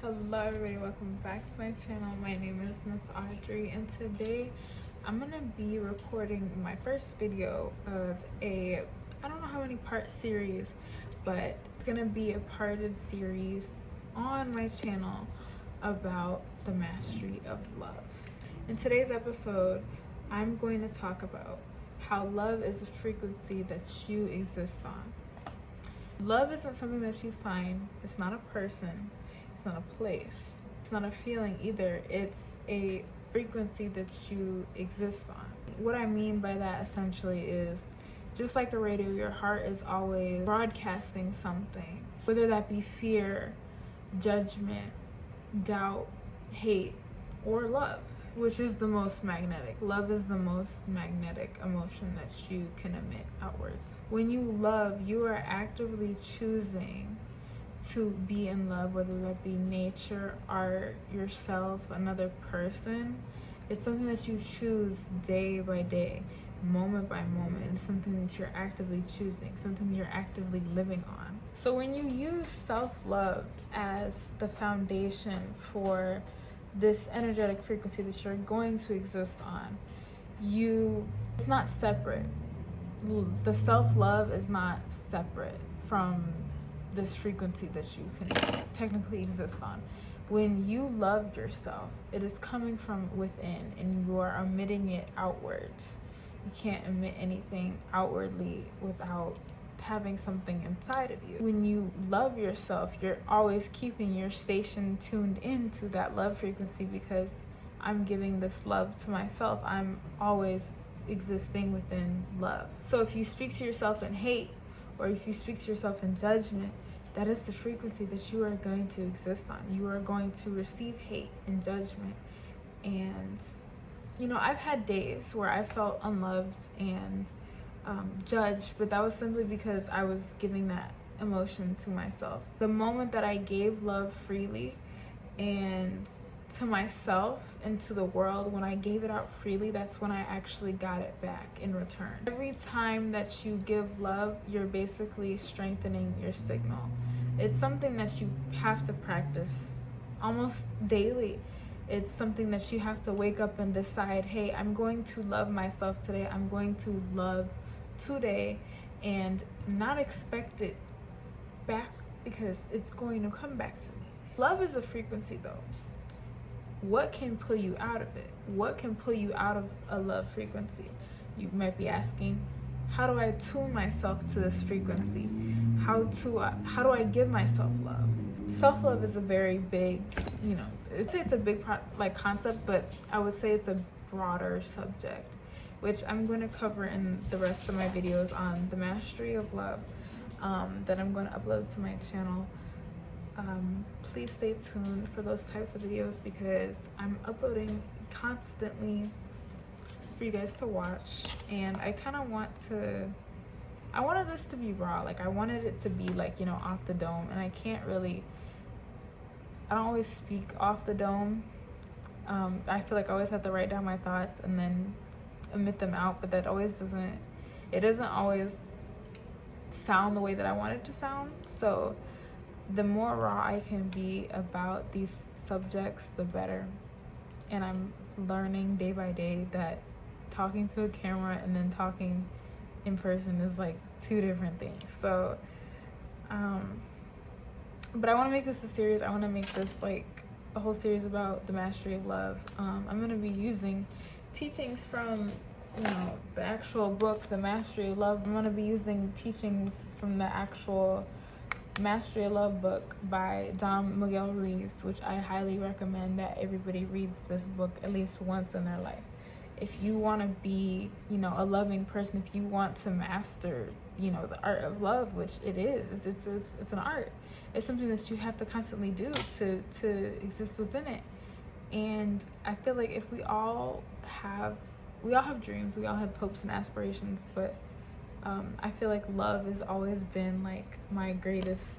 Hello everybody, welcome back to my channel. My name is Miss Audrey and today I'm gonna be recording my first video of I don't know how many part series, but it's gonna be a parted series on my channel about the mastery of love. In today's episode, I'm going to talk about how love is a frequency that you exist on. Love isn't something that you find, it's not a person, it's not a place, it's not a feeling either, it's a frequency that you exist on. What I mean by that essentially is, just like a radio, your heart is always broadcasting something, whether that be fear, judgment, doubt, hate, or love, which is the most magnetic. Love is the most magnetic emotion that you can emit outwards. When you love, you are actively choosing to be in love, whether that be nature, art, yourself, another person. It's something that you choose day by day, moment by moment. It's something that you're actively choosing, something you're actively living on. So when you use self-love as the foundation for this energetic frequency that you're going to exist on, it's not separate. The self-love is not separate from this frequency that you can technically exist on. When you love yourself, it is coming from within and you are emitting it outwards. You can't emit anything outwardly without having something inside of you. When you love yourself, you're always keeping your station tuned into that love frequency, because I'm giving this love to myself. I'm always existing within love. So if you speak to yourself in hate, or if you speak to yourself in judgment, that is the frequency that you are going to exist on. You are going to receive hate and judgment. And I've had days where I felt unloved and judged, but that was simply because I was giving that emotion to myself. The moment that I gave love freely and to myself and to the world, when I gave it out freely, that's when I actually got it back in return. Every time that you give love, you're basically strengthening your signal. It's something that you have to practice almost daily. It's something that you have to wake up and decide, hey, I'm going to love myself today. I'm going to love today, and not expect it back, because it's going to come back to me. Love is a frequency though. What can pull you out of it? What can pull you out of a love frequency? You might be asking, how do I tune myself to this frequency? How do I give myself love? Self-love is a very big, it's a big concept, but I would say it's a broader subject, which I'm going to cover in the rest of my videos on the mastery of love that I'm going to upload to my channel. Please stay tuned for those types of videos, because I'm uploading constantly for you guys to watch. And I kind of I wanted this to be raw. I wanted it to be off the dome, and I don't always speak off the dome. I feel like I always have to write down my thoughts and then emit them out, but that doesn't always sound the way that I want it to sound. So the more raw I can be about these subjects, the better. And I'm learning day by day that talking to a camera and then talking in person is two different things. So but I want to make this a series. I want to make this a whole series about the mastery of love. I'm going to be using teachings from the actual book, The Mastery of Love. I'm going to be using teachings from the actual Mastery of Love book by Don Miguel Ruiz, which I highly recommend that everybody reads this book at least once in their life. If you want to be, a loving person, if you want to master, the art of love, which it is, it's an art. It's something that you have to constantly do to exist within it. And I feel like if we all have dreams, we all have hopes and aspirations, but I feel like love has always been my greatest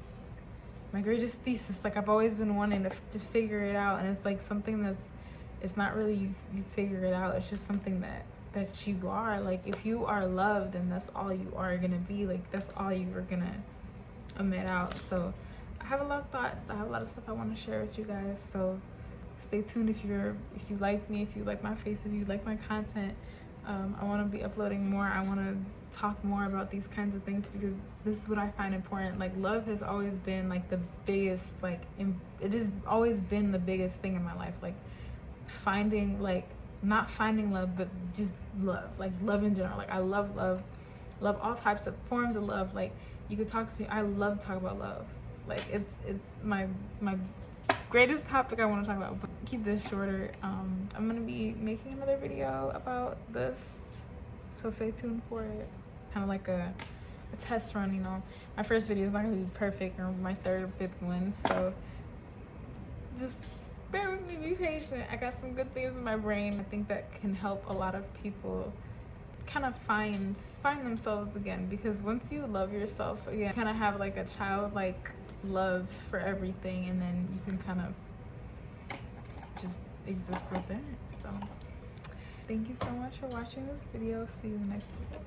thesis. I've always been wanting to just figure it out, and it's something it's not really you figure it out. It's just something that you are. If you are loved, then that's all you are gonna be. That's all you are gonna emit out. So I have a lot of thoughts. I have a lot of stuff I want to share with you guys. So stay tuned if you like me, if you like my face, if you like my content. I want to be uploading more. I want to talk more about these kinds of things because this is what I find important. Like, love has always been like the biggest, like it has always been the biggest thing in my life. Like finding, like not finding love, but just love, like love in general. Like I love all types of forms of love. Like you could talk to me. I love to talk about love. Like it's my greatest topic I want to talk about. But keep this shorter. I'm gonna be making another video about this, so stay tuned for it. Kind of like a test run, you know. My first video is not gonna be perfect, or my third or fifth one, so just bear with me, be patient. I got some good things in my brain. I think that can help a lot of people kind of find themselves again, because once you love yourself again, you kind of have like a childlike love for everything, and then you can kind of just exist within it. So thank you so much for watching this video. See you in the next video.